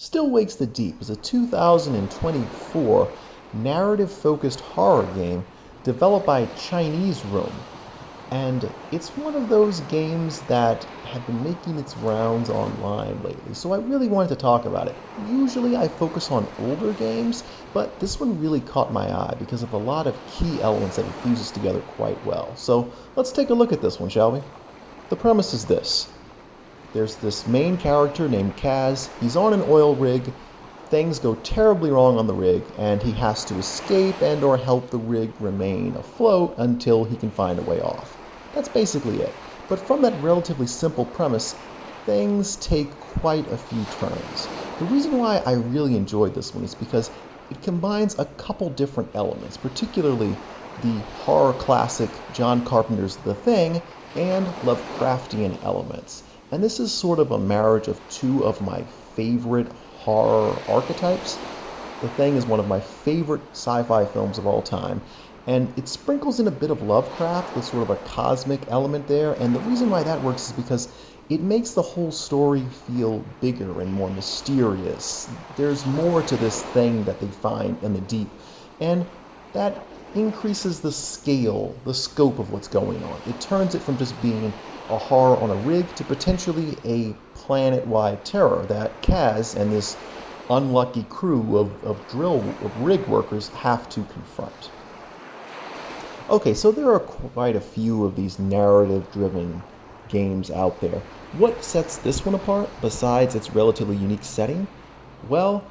Still Wakes the Deep is a 2024 narrative-focused horror game developed by Chinese Room, and it's one of those games that have been making its rounds online lately, so I really wanted to talk about it. Usually I focus on older games, but this one really caught my eye because of a lot of key elements that it fuses together quite well. So let's take a look at this one, shall we? The premise is this. There's this main character named Kaz. He's on an oil rig. Things go terribly wrong on the rig, and he has to escape and or help the rig remain afloat until he can find a way off. That's basically it. But from that relatively simple premise, things take quite a few turns. The reason why I really enjoyed this one is because it combines a couple different elements, particularly the horror classic John Carpenter's The Thing and Lovecraftian elements. And this is sort of a marriage of two of my favorite horror archetypes. The Thing is one of my favorite sci-fi films of all time, and it sprinkles in a bit of Lovecraft with sort of a cosmic element there, and the reason why that works is because it makes the whole story feel bigger and more mysterious. There's more to this thing that they find in the deep, and that increases the scale, the scope of what's going on. It turns it from just being a horror on a rig to potentially a planet-wide terror that Kaz and this unlucky crew of rig workers have to confront. Okay, so there are quite a few of these narrative-driven games out there. What sets this one apart, besides its relatively unique setting? Well,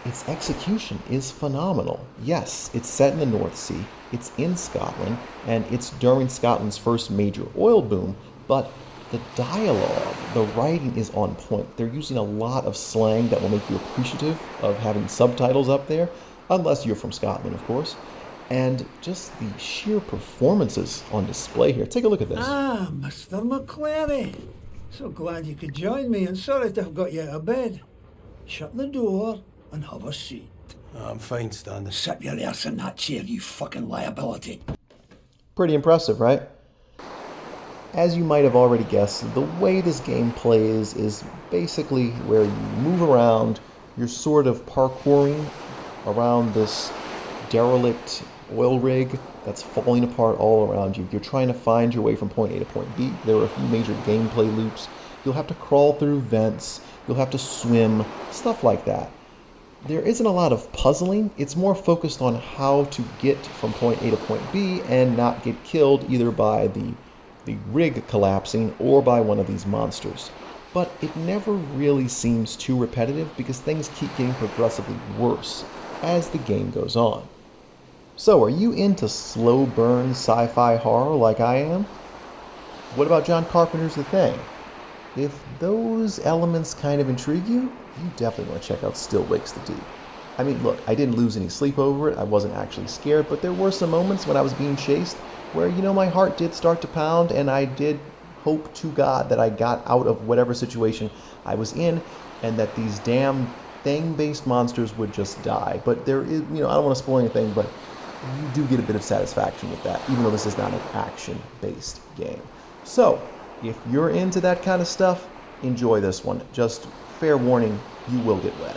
its execution is phenomenal. Yes, it's set in the North Sea, it's in Scotland, and it's during Scotland's first major oil boom, but the dialogue, the writing is on point. They're using a lot of slang that will make you appreciative of having subtitles up there, unless you're from Scotland, of course. And just the sheer performances on display here. Take a look at this. Ah, Mr. McClary. So glad you could join me, and sorry to have got you out of bed. Shut the door and have a seat. I'm fine, standing. Sit your ass in that chair, you fucking liability. Pretty impressive, right? As you might have already guessed, the way this game plays is basically where you move around, you're sort of parkouring around this derelict oil rig that's falling apart all around you. You're trying to find your way from point A to point B. There are a few major gameplay loops. You'll have to crawl through vents, you'll have to swim, stuff like that. There isn't a lot of puzzling. It's more focused on how to get from point A to point B and not get killed either by the rig collapsing or by one of these monsters. But it never really seems too repetitive because things keep getting progressively worse as the game goes on. So, are you into slow burn sci-fi horror like I am? What about John Carpenter's The Thing? If those elements kind of intrigue you, you definitely want to check out Still Wakes the Deep. I mean, look, I didn't lose any sleep over it, I wasn't actually scared, but there were some moments when I was being chased where, my heart did start to pound, and I did hope to God that I got out of whatever situation I was in, and that these damn thing-based monsters would just die. But there is, I don't want to spoil anything, but you do get a bit of satisfaction with that, even though this is not an action-based game. So, if you're into that kind of stuff, enjoy this one. Just fair warning, you will get wet.